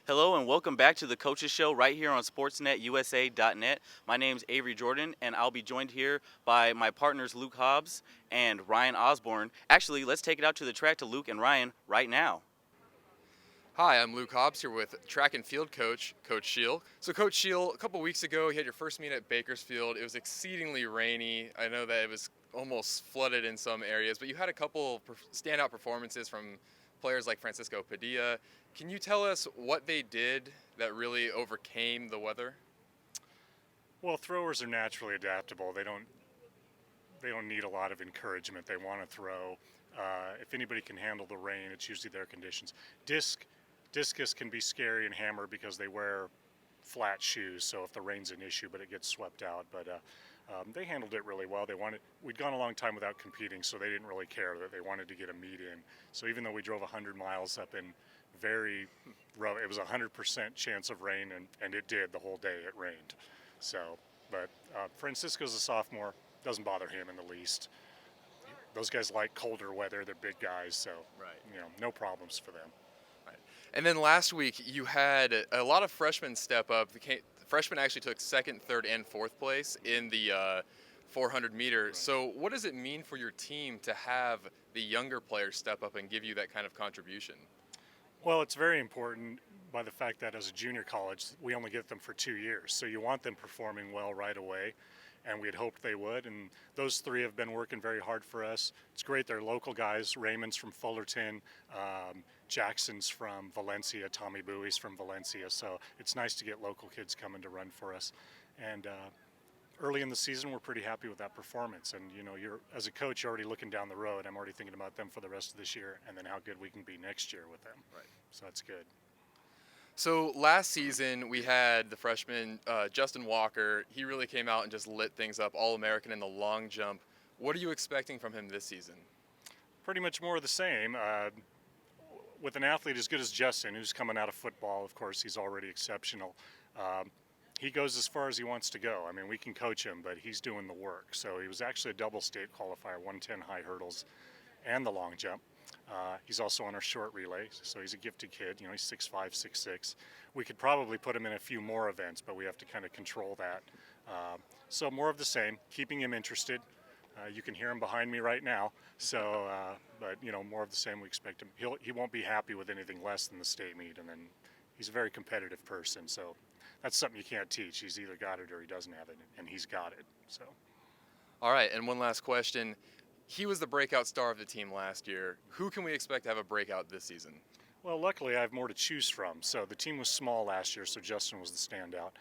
Hello and welcome back to the Coaches Show right here on SportsNetUSA.net. My name's Avery Jordan and I'll be joined here by my partners Luke Hobbs and Ryan Osborne. Actually, let's take it out to the track to Luke and Ryan right now. Hi, I'm Luke Hobbs here with track and field coach, Coach Sheil. So Coach Sheil, a couple weeks ago, you had your first meet at Bakersfield. It was exceedingly rainy. I know that it was almost flooded in some areas, but you had a couple standout performances from players like Francisco Padilla. Can you tell us what they did that really overcame the weather? Well, throwers are naturally adaptable. They don't need a lot of encouragement. They want to throw. If anybody can handle the rain, it's usually their conditions. Discus can be scary and hammer because they wear flat shoes. So if the rain's an issue, but it gets swept out. But they handled it really well. We'd gone a long time without competing, so they didn't really care that they wanted to get a meet in. So even though we drove 100 miles up in very rough, it was a 100% chance of rain, and it did the whole day. It rained. So, but Francisco's a sophomore. Doesn't bother him in the least. Those guys like colder weather. They're big guys, so no problems for them. Right. And then last week, you had a lot of freshmen step up. The freshmen actually took second, third, and fourth place in the 400 meter. Right. So what does it mean for your team to have the younger players step up and give you that kind of contribution? Well, it's very important by the fact that as a junior college, we only get them for 2 years. So you want them performing well right away, and we had hoped they would. And those three have been working very hard for us. It's great. They're local guys. Raymond's from Fullerton, Jackson's from Valencia, Tommy Bowie's from Valencia. So it's nice to get local kids coming to run for us. And early in the season, we're pretty happy with that performance. And you're as a coach, you're already looking down the road. I'm already thinking about them for the rest of this year, and then how good we can be next year with them. Right. So that's good. So last season we had the freshman Justin Walker. He really came out and just lit things up, All-American in the long jump. What are you expecting from him this season? Pretty much more of the same. With an athlete as good as Justin, who's coming out of football, of course, he's already exceptional. He goes as far as he wants to go. I mean, we can coach him, but he's doing the work. So he was actually a double state qualifier, 110 high hurdles and the long jump. He's also on our short relay, so he's a gifted kid. He's 6'5", 6'6". We could probably put him in a few more events, but we have to kind of control that. So more of the same, keeping him interested. You can hear him behind me right now. So, but more of the same. We expect him. He won't be happy with anything less than the state meet, and then he's a very competitive person. So that's something you can't teach. He's either got it or he doesn't have it, and he's got it. So. All right, and one last question. He was the breakout star of the team last year. Who can we expect to have a breakout this season? Well, luckily I have more to choose from. So the team was small last year, so Justin was the standout.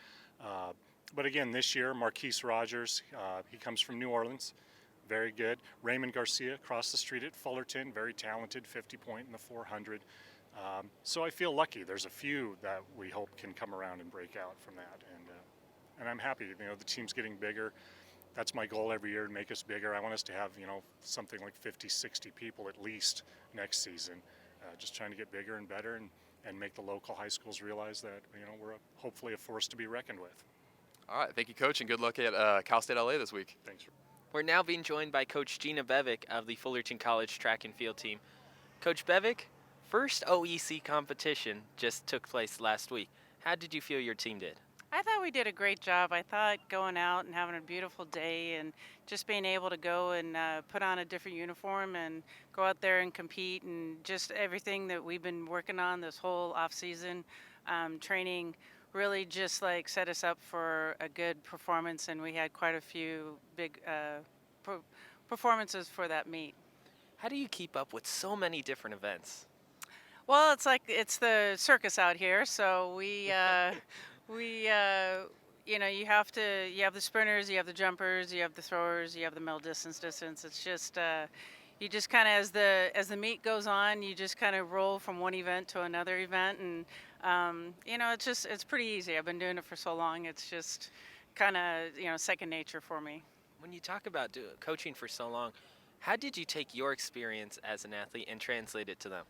But again, this year, Marquise Rogers, he comes from New Orleans, very good. Raymond Garcia across the street at Fullerton, very talented, 50 point in the 400. So I feel lucky. There's a few that we hope can come around and break out from that. And I'm happy. The team's getting bigger. That's my goal every year, to make us bigger. I want us to have, something like 50, 60 people at least next season. Just trying to get bigger and better and make the local high schools realize that, we're hopefully a force to be reckoned with. All right, thank you, Coach, and good luck at Cal State LA this week. Thanks. We're now being joined by Coach Gina Bevec of the Fullerton College track and field team. Coach Bevec, first OEC competition just took place last week. How did you feel your team did? I thought we did a great job. I thought going out and having a beautiful day and just being able to go and put on a different uniform and go out there and compete, and just everything that we've been working on this whole off season, training really just set us up for a good performance, and we had quite a few big performances for that meet. How do you keep up with so many different events? Well, it's the circus out here, so we you have the sprinters, you have the jumpers, you have the throwers, you have the middle distance. It's just you just kind of as the meet goes on, you just kind of roll from one event to another event, and it's pretty easy. I've been doing it for so long. It's just kind of second nature for me. When you talk about coaching for so long, how did you take your experience as an athlete and translate it to them?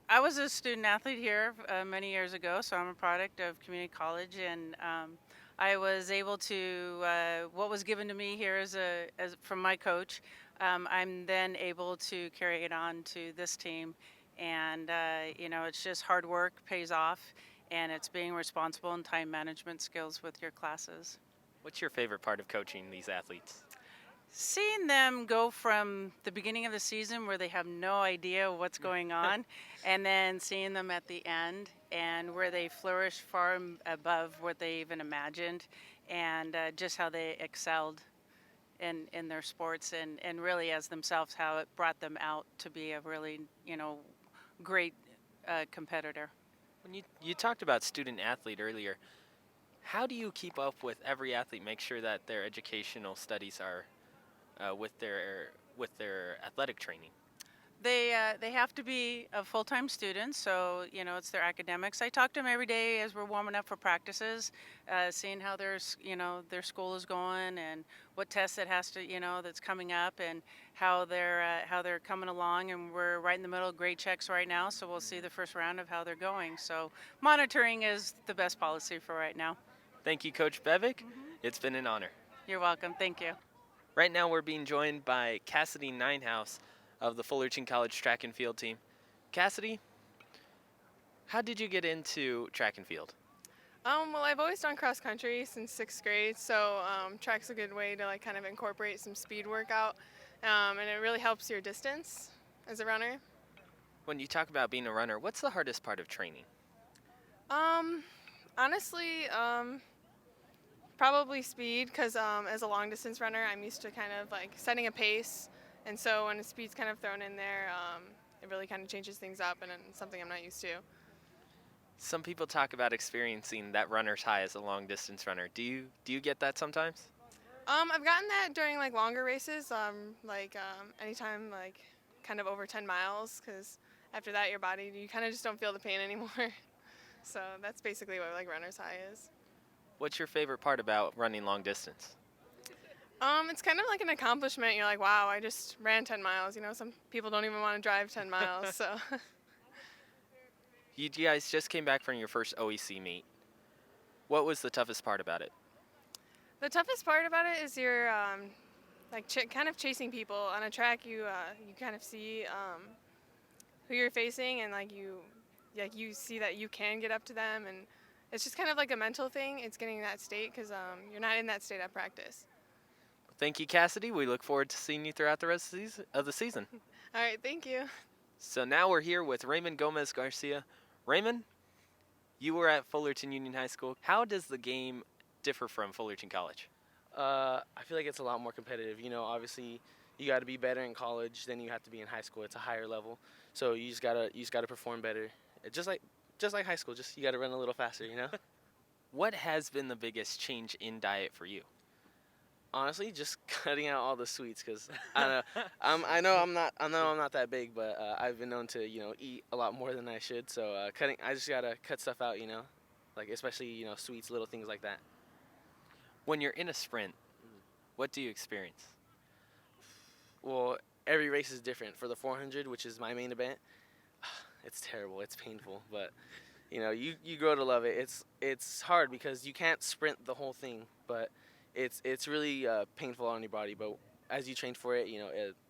I was a student athlete here many years ago, so I'm a product of community college, and I was able to what was given to me here as from my coach. I'm then able to carry it on to this team, And it's just hard work pays off, and it's being responsible and time management skills with your classes. What's your favorite part of coaching these athletes? Seeing them go from the beginning of the season where they have no idea what's going on, and then seeing them at the end and where they flourish far above what they even imagined, and just how they excelled in their sports, and really as themselves, how it brought them out to be a really, great competitor. When you talked about student athlete earlier, how do you keep up with every athlete, make sure that their educational studies are with their athletic training? They have to be a full-time student, so it's their academics. I talk to them every day as we're warming up for practices, seeing how their school is going and what tests it has to that's coming up, and how they're coming along. And we're right in the middle of grade checks right now, so we'll see the first round of how they're going. So monitoring is the best policy for right now. Thank you, Coach Bevec. It's been an honor. You're welcome. Thank you. Right now we're being joined by Cassidy Ninehouse of the Fullerton College track and field team. Cassidy, how did you get into track and field? Well, I've always done cross country since 6th grade, so track's a good way to kind of incorporate some speed workout, and it really helps your distance as a runner. When you talk about being a runner, what's the hardest part of training? Honestly, probably speed, because as a long distance runner, I'm used to kind of setting a pace, and so when the speed's kind of thrown in there, it really kind of changes things up, and it's something I'm not used to. Some people talk about experiencing that runner's high as a long distance runner. Do you get that sometimes? I've gotten that during longer races, anytime kind of over 10 miles, because after that you kind of just don't feel the pain anymore. So that's basically what runner's high is. What's your favorite part about running long distance? It's kind of like an accomplishment. You're like, wow, I just ran 10 miles. Some people don't even want to drive 10 miles, so. You guys just came back from your first OEC meet. What was the toughest part about it? The toughest part about it is you're kind of chasing people on a track. You kind of see who you're facing, and you see that you can get up to them, and it's just kind of like a mental thing. It's getting that state, because you're not in that state at practice. Thank you, Cassidy. We look forward to seeing you throughout the rest of the season. All right, thank you. So now we're here with Raymond Gomez Garcia. Raymond, you were at Fullerton Union High School. How does the game differ from Fullerton College? I feel like it's a lot more competitive. Obviously you got to be better in college than you have to be in high school. It's a higher level, so you just gotta perform better. Just like high school, just you got to run a little faster. What has been the biggest change in diet for you? Honestly, just cutting out all the sweets, because I know I'm not that big, but I've been known to eat a lot more than I should. So I just gotta cut stuff out, especially sweets, little things like that. When you're in a sprint, what do you experience? Well, every race is different. For the 400, which is my main event, it's terrible. It's painful, but you grow to love it. It's hard because you can't sprint the whole thing, but it's really painful on your body. But as you train for it,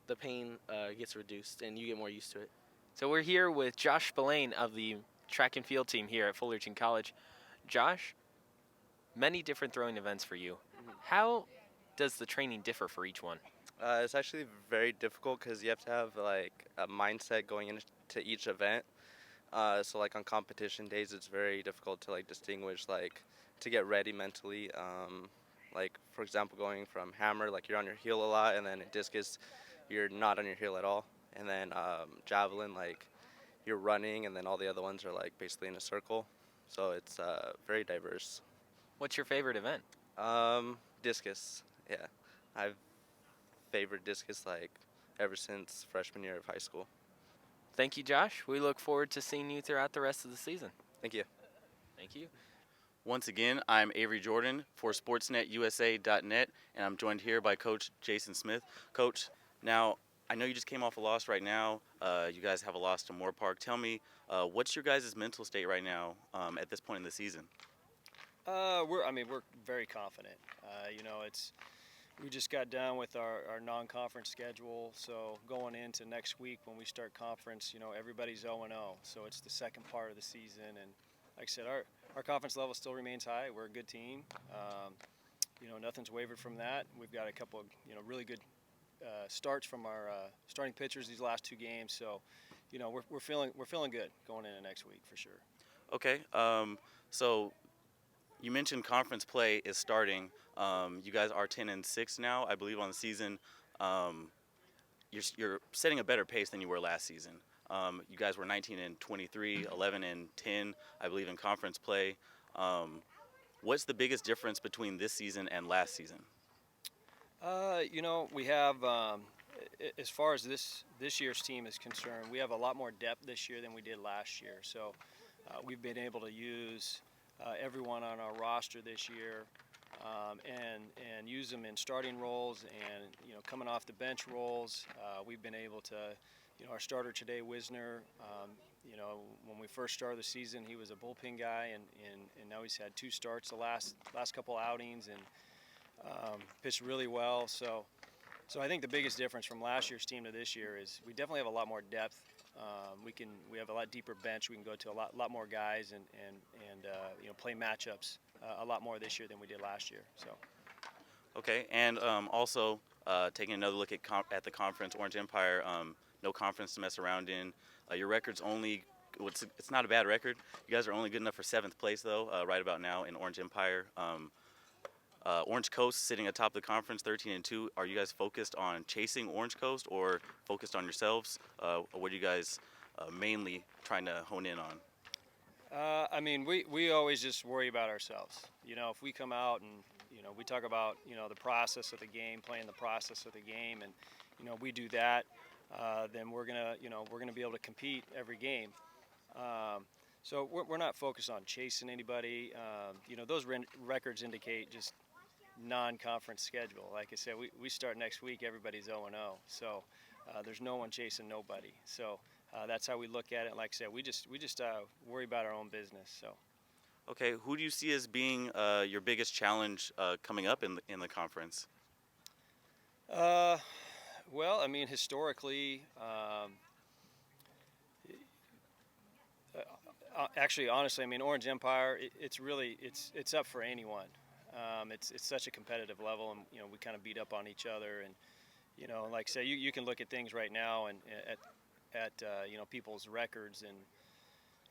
the pain gets reduced and you get more used to it. So we're here with Josh Spillane of the track and field team here at Fullerton College. Josh, many different throwing events for you. How does the training differ for each one? It's actually very difficult because you have to have a mindset going into each event. So on competition days, it's very difficult to distinguish to get ready mentally. For example, going from hammer, you're on your heel a lot, and then in discus, you're not on your heel at all. And then javelin, you're running, and then all the other ones are basically in a circle. So it's very diverse. What's your favorite event? Discus, yeah. I've favored discus ever since freshman year of high school. Thank you, Josh. We look forward to seeing you throughout the rest of the season. Thank you. Thank you. Once again, I'm Avery Jordan for SportsNetUSA.net, and I'm joined here by Coach Jason Smith. Coach, now I know you just came off a loss right now. You guys have a loss to Moore Park. Tell me, what's your guys' mental state right now at this point in the season? We're very confident. we just got done with our non-conference schedule, so going into next week when we start conference, everybody's 0-0, so it's the second part of the season, and like I said, our conference level still remains high. We're a good team. Nothing's wavered from that. We've got a couple of really good starts from our starting pitchers these last 2 games, so we're feeling good going into next week for sure. Okay, so you mentioned conference play is starting. You guys are 10-6 now, I believe, on the season. You're setting a better pace than you were last season. You guys were 19-23, 11-10, I believe, in conference play. What's the biggest difference between this season and last season? We have, as far as this year's team is concerned, we have a lot more depth this year than we did last year. So we've been able to use everyone on our roster this year and use them in starting roles and coming off the bench roles. We've been able to, our starter today, Wisner. When we first started the season, he was a bullpen guy, and now he's had 2 starts the last couple outings and pitched really well. So I think the biggest difference from last year's team to this year is we definitely have a lot more depth. We have a lot deeper bench. We can go to a lot more guys and play matchups a lot more this year than we did last year. So. Okay, and also taking another look at the conference, Orange Empire, no conference to mess around in. Your record's only, it's not a bad record. You guys are only good enough for 7th place though, right about now in Orange Empire. Orange Coast sitting atop the conference, 13-2. Are you guys focused on chasing Orange Coast or focused on yourselves? What are you guys mainly trying to hone in on? We always just worry about ourselves. If we come out and we talk about the process of the game, playing the process of the game, and we do that, then we're gonna be able to compete every game. So we're not focused on chasing anybody. Those records indicate just non-conference schedule. Like I said, we start next week. Everybody's 0-0, so there's no one chasing nobody. So that's how we look at it. Like I said, we just worry about our own business. So. Okay, who do you see as being your biggest challenge coming up in the conference? Well, historically, actually, honestly, Orange Empire, it's up for anyone. It's such a competitive level, and we kind of beat up on each other, and like I say, you can look at things right now and at people's records, and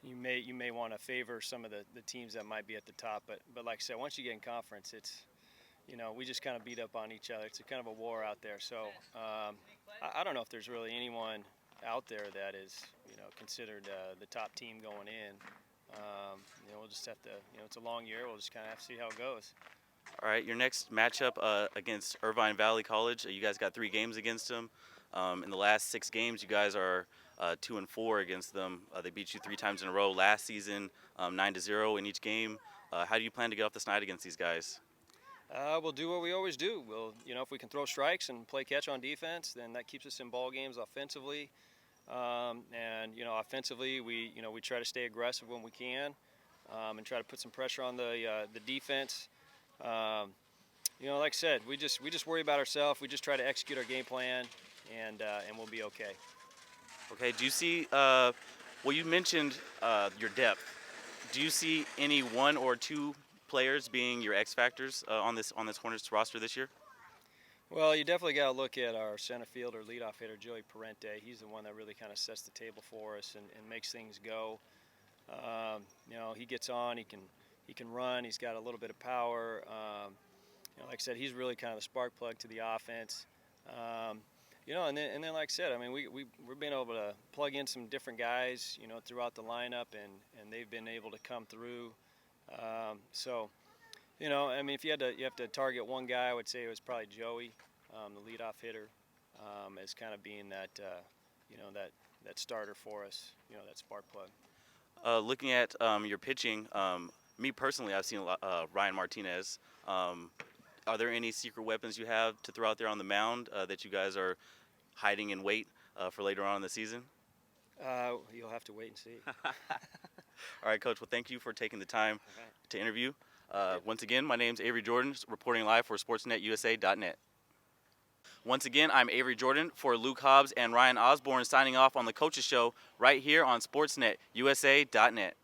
you may want to favor some of the teams that might be at the top, but like I said, once you get in conference, it's we just kind of beat up on each other. It's a kind of a war out there. So I don't know if there's really anyone out there that is considered the top team going in. We'll just have to, it's a long year. We'll just kind of have to see how it goes. All right, your next matchup against Irvine Valley College. You guys got 3 games against them. In the last 6 games, you guys are 2-4 against them. They beat you 3 times in a row last season, 9-0 in each game. How do you plan to get off the snide against these guys? We'll do what we always do. We'll, if we can throw strikes and play catch on defense, then that keeps us in ball games offensively. And offensively, we try to stay aggressive when we can, and try to put some pressure on the defense. Like I said, we just worry about ourselves. We just try to execute our game plan, and we'll be okay. Okay. Do you see? You mentioned your depth. Do you see any 1 or 2 players being your X factors on this Hornets roster this year? Well, you definitely got to look at our center fielder, leadoff hitter, Joey Parente. He's the one that really kind of sets the table for us and makes things go. He gets on, he can run, he's got a little bit of power. Like I said, he's really kind of the spark plug to the offense. And then like I said, we've been able to plug in some different guys, throughout the lineup, and they've been able to come through. If you have to target one guy, I would say it was probably Joey, the leadoff hitter, as kind of being that, that starter for us, that spark plug. Looking at your pitching, me personally, I've seen a lot, Ryan Martinez. Are there any secret weapons you have to throw out there on the mound that you guys are hiding in wait for later on in the season? You'll have to wait and see. All right, Coach. Well, thank you for taking the time to interview. Once again, my name's Avery Jordan, reporting live for SportsNetUSA.net. Once again, I'm Avery Jordan for Luke Hobbs and Ryan Osborne signing off on the Coaches Show right here on SportsNet USA.net.